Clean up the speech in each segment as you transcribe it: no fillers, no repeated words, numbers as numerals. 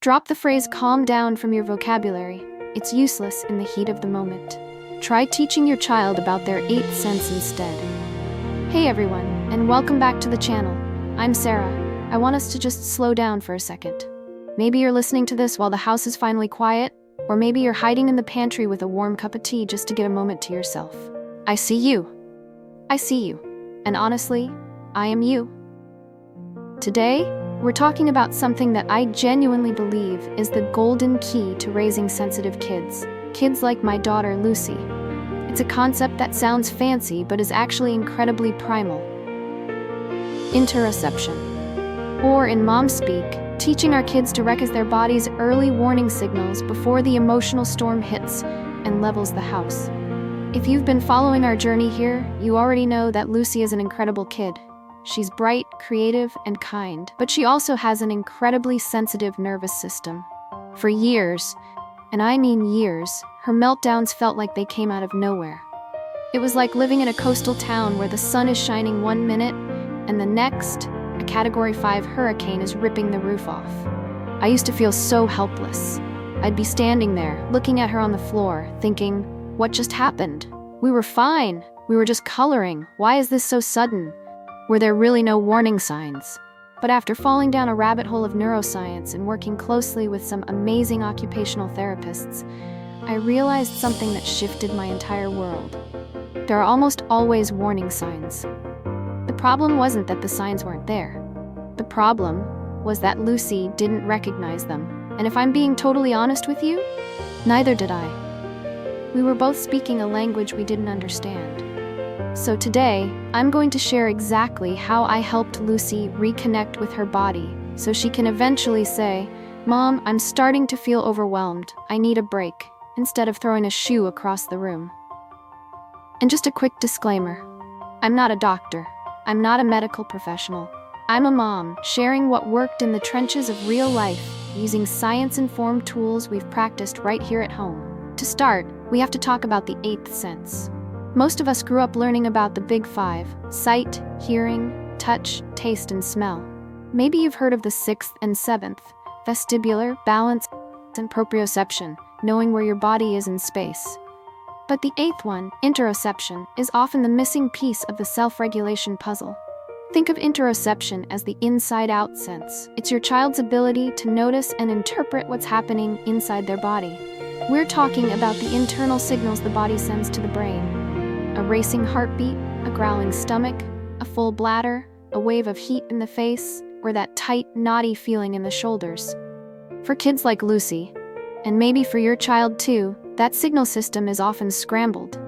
Drop the phrase calm down from your vocabulary. It's useless in the heat of the moment. Try teaching your child about their eighth sense instead. Hey everyone, and welcome back to the channel. I'm Sarah. I want us to just slow down for a second. Maybe you're listening to this while the house is finally quiet, or maybe you're hiding in the pantry with a warm cup of tea just to get a moment to yourself. I see you. I see you. And honestly, I am you. Today, we're talking about something that I genuinely believe is the golden key to raising sensitive kids. Kids like my daughter, Lucy. It's a concept that sounds fancy but is actually incredibly primal. Interoception. Or in mom speak, teaching our kids to recognize their body's early warning signals before the emotional storm hits and levels the house. If you've been following our journey here, you already know that Lucy is an incredible kid. She's bright, creative, and kind, but she also has an incredibly sensitive nervous system. For years, and I mean years, her meltdowns felt like they came out of nowhere. It was like living in a coastal town where the sun is shining one minute, and the next, a Category 5 hurricane is ripping the roof off. I used to feel so helpless. I'd be standing there, looking at her on the floor, thinking, what just happened? We were fine. We were just coloring. Why is this so sudden? Were there really no warning signs? But after falling down a rabbit hole of neuroscience and working closely with some amazing occupational therapists, I realized something that shifted my entire world. There are almost always warning signs. The problem wasn't that the signs weren't there. The problem was that Lucy didn't recognize them. And if I'm being totally honest with you, neither did I. We were both speaking a language we didn't understand. So today, I'm going to share exactly how I helped Lucy reconnect with her body so she can eventually say, Mom, I'm starting to feel overwhelmed. I need a break, instead of throwing a shoe across the room. And just a quick disclaimer. I'm not a doctor. I'm not a medical professional. I'm a mom, sharing what worked in the trenches of real life, using science-informed tools we've practiced right here at home. To start, we have to talk about the eighth sense. Most of us grew up learning about the big five: sight, hearing, touch, taste, and smell. Maybe you've heard of the sixth and seventh: vestibular, balance, and proprioception, knowing where your body is in space. But the eighth one, interoception, is often the missing piece of the self-regulation puzzle. Think of interoception as the inside-out sense. It's your child's ability to notice and interpret what's happening inside their body. We're talking about the internal signals the body sends to the brain. A racing heartbeat, a growling stomach, a full bladder, a wave of heat in the face, or that tight, knotty feeling in the shoulders. For kids like Lucy, and maybe for your child too, that signal system is often scrambled.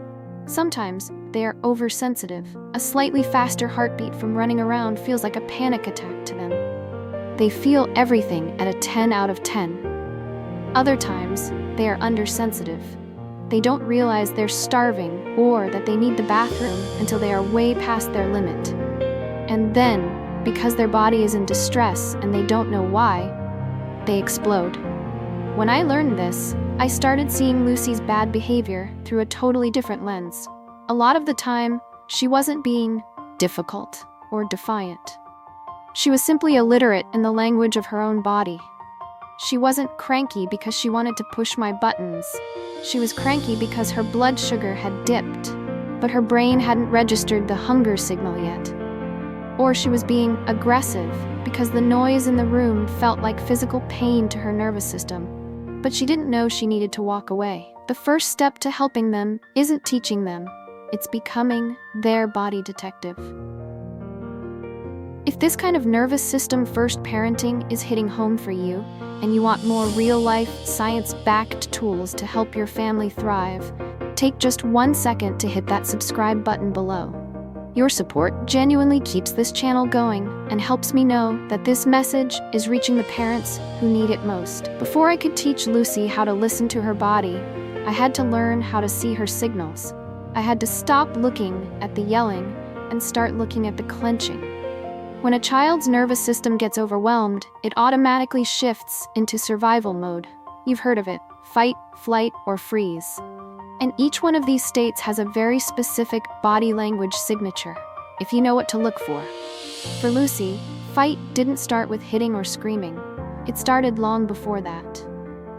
Sometimes they are oversensitive. A slightly faster heartbeat from running around feels like a panic attack to them. They feel everything at a 10 out of 10. Other times, they are undersensitive. They don't realize they're starving or that they need the bathroom until they are way past their limit. And then, because their body is in distress and they don't know why, they explode. When I learned this, I started seeing Lucy's bad behavior through a totally different lens. A lot of the time, she wasn't being difficult or defiant. She was simply illiterate in the language of her own body. She wasn't cranky because she wanted to push my buttons. She was cranky because her blood sugar had dipped, but her brain hadn't registered the hunger signal yet. Or she was being aggressive because the noise in the room felt like physical pain to her nervous system, but she didn't know she needed to walk away. The first step to helping them isn't teaching them, it's becoming their body detective. If this kind of nervous system first parenting is hitting home for you, and you want more real-life, science-backed tools to help your family thrive, take just 1 second to hit that subscribe button below. Your support genuinely keeps this channel going and helps me know that this message is reaching the parents who need it most. Before I could teach Lucy how to listen to her body, I had to learn how to see her signals. I had to stop looking at the yelling and start looking at the clenching. When a child's nervous system gets overwhelmed, it automatically shifts into survival mode. You've heard of it: fight, flight, or freeze. And each one of these states has a very specific body language signature, if you know what to look for. For Lucy, fight didn't start with hitting or screaming. It started long before that.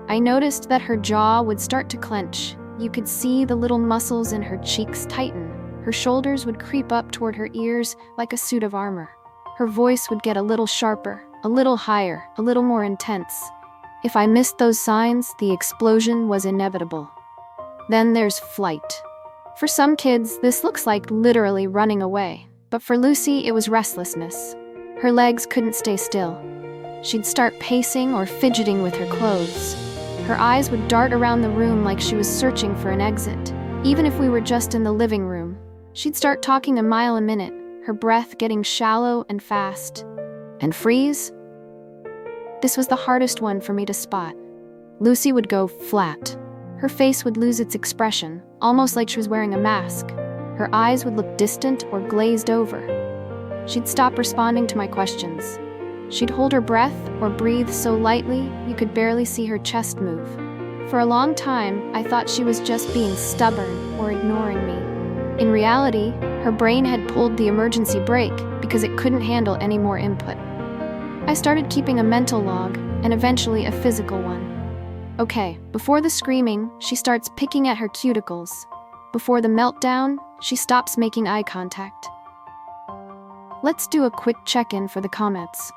I noticed that her jaw would start to clench. You could see the little muscles in her cheeks tighten. Her shoulders would creep up toward her ears like a suit of armor. Her voice would get a little sharper, a little higher, a little more intense. If I missed those signs, the explosion was inevitable. Then there's flight. For some kids, this looks like literally running away. But for Lucy, it was restlessness. Her legs couldn't stay still. She'd start pacing or fidgeting with her clothes. Her eyes would dart around the room like she was searching for an exit. Even if we were just in the living room, she'd start talking a mile a minute, her breath getting shallow and fast. And freeze? This was the hardest one for me to spot. Lucy would go flat. Her face would lose its expression, almost like she was wearing a mask. Her eyes would look distant or glazed over. She'd stop responding to my questions. She'd hold her breath or breathe so lightly you could barely see her chest move. For a long time, I thought she was just being stubborn or ignoring me. In reality, her brain had pulled the emergency brake because it couldn't handle any more input. I started keeping a mental log and eventually a physical one. Okay, before the screaming, she starts picking at her cuticles. Before the meltdown, she stops making eye contact. Let's do a quick check-in for the comments.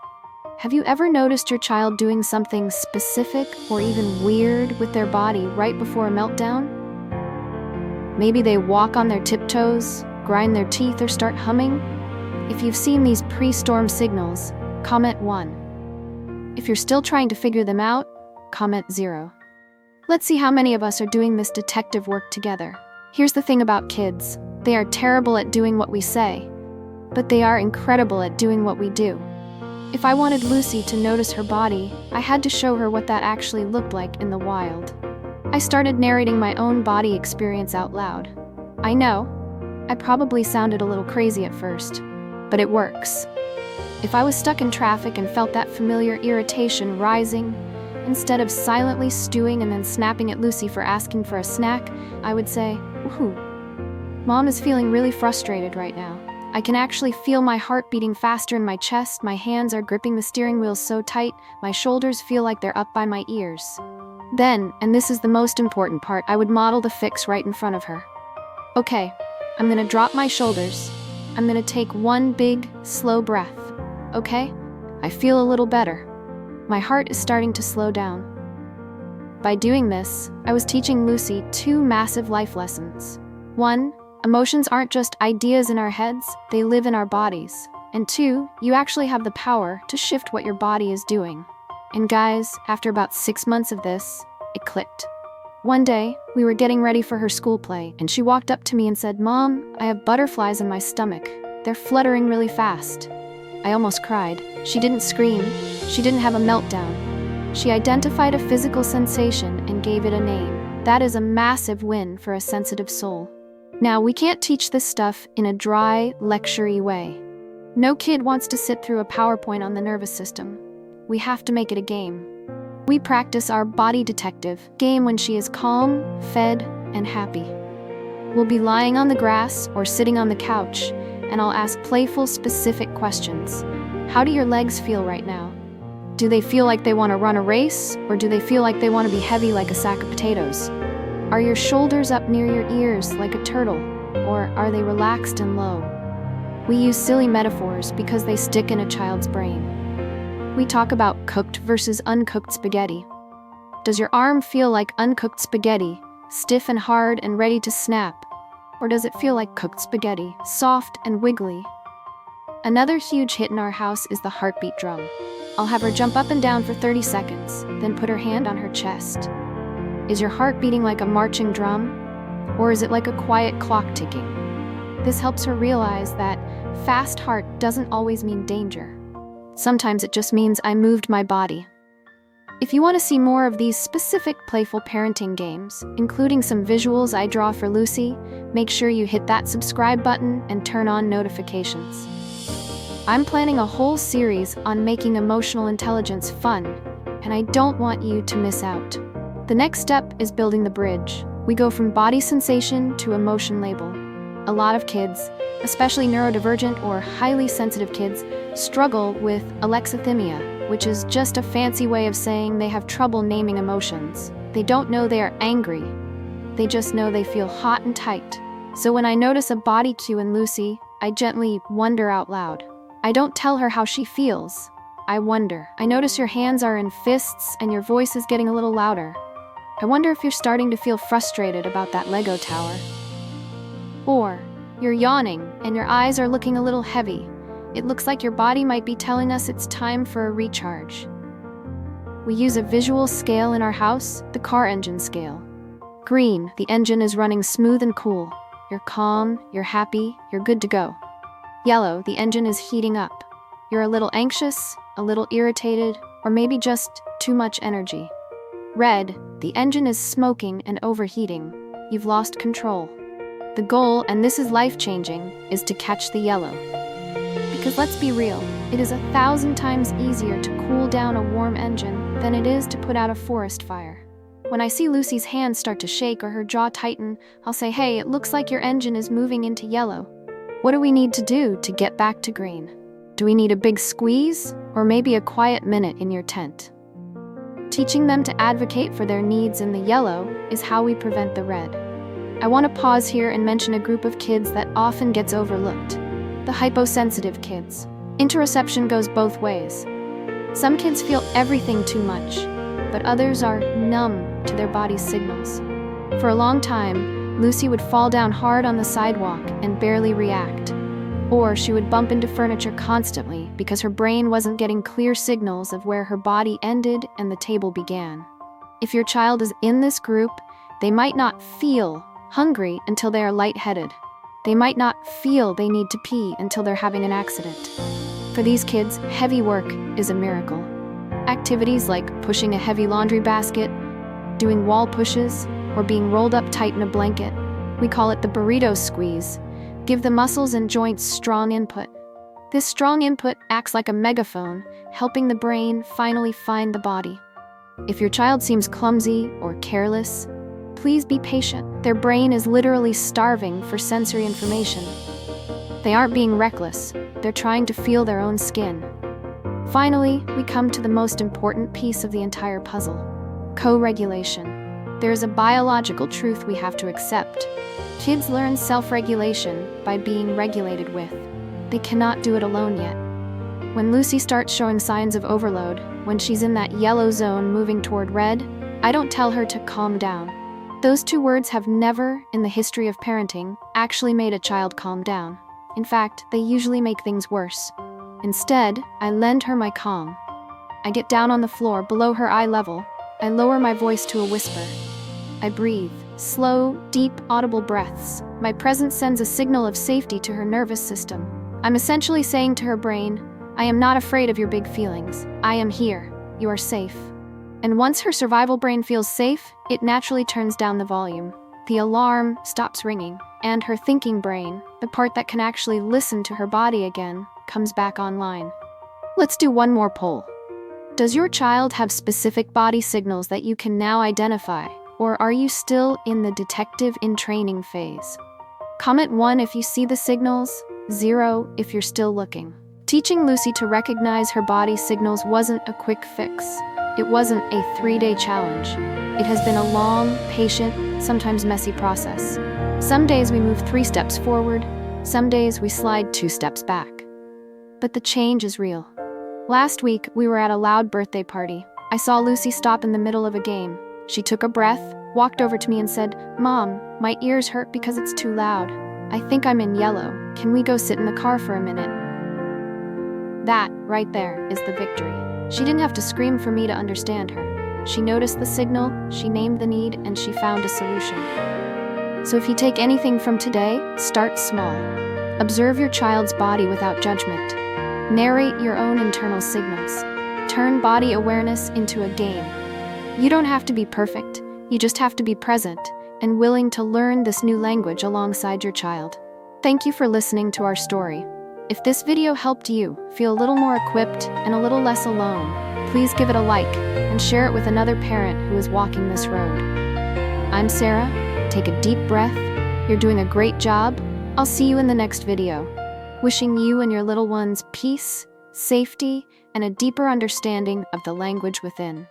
Have you ever noticed your child doing something specific or even weird with their body right before a meltdown? Maybe they walk on their tiptoes, grind their teeth, or start humming? If you've seen these pre-storm signals, comment 1. If you're still trying to figure them out, comment 0. Let's see how many of us are doing this detective work together. Here's the thing about kids. They are terrible at doing what we say, but they are incredible at doing what we do. If I wanted Lucy to notice her body, I had to show her what that actually looked like in the wild. I started narrating my own body experience out loud. I know, I probably sounded a little crazy at first, but it works. If I was stuck in traffic and felt that familiar irritation rising, instead of silently stewing and then snapping at Lucy for asking for a snack, I would say, "Ooh, Mom is feeling really frustrated right now. I can actually feel my heart beating faster in my chest, my hands are gripping the steering wheel so tight, my shoulders feel like they're up by my ears." Then, and this is the most important part, I would model the fix right in front of her. Okay, I'm gonna drop my shoulders. I'm gonna take one big, slow breath. Okay? I feel a little better. My heart is starting to slow down. By doing this, I was teaching Lucy 2 massive life lessons. 1, emotions aren't just ideas in our heads, they live in our bodies. And 2, you actually have the power to shift what your body is doing. And guys, after about 6 months of this, it clicked. One day, we were getting ready for her school play, and she walked up to me and said, "Mom, I have butterflies in my stomach. They're fluttering really fast." I almost cried. She didn't scream. She didn't have a meltdown. She identified a physical sensation and gave it a name. That is a massive win for a sensitive soul. Now, we can't teach this stuff in a dry, lecture-y way. No kid wants to sit through a PowerPoint on the nervous system. We have to make it a game. We practice our body detective game when she is calm, fed, and happy. We'll be lying on the grass or sitting on the couch, and I'll ask playful, specific questions. How do your legs feel right now? Do they feel like they want to run a race, or do they feel like they want to be heavy like a sack of potatoes? Are your shoulders up near your ears like a turtle, or are they relaxed and low? We use silly metaphors because they stick in a child's brain. We talk about cooked versus uncooked spaghetti. Does your arm feel like uncooked spaghetti, stiff and hard and ready to snap? Or does it feel like cooked spaghetti, soft and wiggly? Another huge hit in our house is the heartbeat drum. I'll have her jump up and down for 30 seconds, then put her hand on her chest. Is your heart beating like a marching drum? Or is it like a quiet clock ticking? This helps her realize that fast heart doesn't always mean danger. Sometimes it just means I moved my body. If you want to see more of these specific playful parenting games, including some visuals I draw for Lucy, make sure you hit that subscribe button and turn on notifications. I'm planning a whole series on making emotional intelligence fun, and I don't want you to miss out. The next step is building the bridge. We go from body sensation to emotion label. A lot of kids, especially neurodivergent or highly sensitive kids, struggle with alexithymia, which is just a fancy way of saying they have trouble naming emotions. They don't know they are angry. They just know they feel hot and tight. So when I notice a body cue in Lucy, I gently wonder out loud. I don't tell her how she feels. I wonder. I notice your hands are in fists and your voice is getting a little louder. I wonder if you're starting to feel frustrated about that Lego tower. Or you're yawning and your eyes are looking a little heavy. It looks like your body might be telling us it's time for a recharge. We use a visual scale in our house, the car engine scale. Green, the engine is running smooth and cool. You're calm, you're happy, you're good to go. Yellow, the engine is heating up. You're a little anxious, a little irritated, or maybe just too much energy. Red, the engine is smoking and overheating. You've lost control. The goal, and this is life-changing, is to catch the yellow. Because let's be real, it is 1,000 times easier to cool down a warm engine than it is to put out a forest fire. When I see Lucy's hands start to shake or her jaw tighten, I'll say, hey, it looks like your engine is moving into yellow. What do we need to do to get back to green? Do we need a big squeeze, or maybe a quiet minute in your tent? Teaching them to advocate for their needs in the yellow is how we prevent the red. I want to pause here and mention a group of kids that often gets overlooked. The hyposensitive kids. Interoception goes both ways. Some kids feel everything too much, but others are numb to their body's signals. For a long time, Lucy would fall down hard on the sidewalk and barely react. Or she would bump into furniture constantly because her brain wasn't getting clear signals of where her body ended and the table began. If your child is in this group, they might not feel hungry until they are lightheaded. They might not feel they need to pee until they're having an accident. For these kids, heavy work is a miracle. Activities like pushing a heavy laundry basket, doing wall pushes, or being rolled up tight in a blanket. We call it the burrito squeeze. Give the muscles and joints strong input. This strong input acts like a megaphone, helping the brain finally find the body. If your child seems clumsy or careless, please be patient. Their brain is literally starving for sensory information. They aren't being reckless. They're trying to feel their own skin. Finally, we come to the most important piece of the entire puzzle: co-regulation. There is a biological truth we have to accept. Kids learn self-regulation by being regulated with. They cannot do it alone yet. When Lucy starts showing signs of overload, when she's in that yellow zone moving toward red, I don't tell her to calm down. Those two words have never, in the history of parenting, actually made a child calm down. In fact, they usually make things worse. Instead, I lend her my calm. I get down on the floor below her eye level. I lower my voice to a whisper. I breathe. Slow, deep, audible breaths. My presence sends a signal of safety to her nervous system. I'm essentially saying to her brain, I am not afraid of your big feelings. I am here. You are safe. And once her survival brain feels safe, it naturally turns down the volume. The alarm stops ringing, and her thinking brain, the part that can actually listen to her body again, comes back online. Let's do one more poll. Does your child have specific body signals that you can now identify? Or are you still in the detective in training phase? Comment 1 if you see the signals, 0 if you're still looking. Teaching Lucy to recognize her body signals wasn't a quick fix. It wasn't a 3-day challenge. It has been a long, patient, sometimes messy process. Some days we move 3 steps forward, some days we slide 2 steps back. But the change is real. Last week, we were at a loud birthday party. I saw Lucy stop in the middle of a game. She took a breath, walked over to me and said, "Mom, my ears hurt because it's too loud. I think I'm in yellow. Can we go sit in the car for a minute?" That, right there, is the victory. She didn't have to scream for me to understand her. She noticed the signal, she named the need, and she found a solution. So if you take anything from today, start small. Observe your child's body without judgment. Narrate your own internal signals. Turn body awareness into a game. You don't have to be perfect, you just have to be present and willing to learn this new language alongside your child. Thank you for listening to our story. If this video helped you feel a little more equipped and a little less alone, please give it a like and share it with another parent who is walking this road. I'm Sarah. Take a deep breath. You're doing a great job. I'll see you in the next video. Wishing you and your little ones peace, safety, and a deeper understanding of the language within.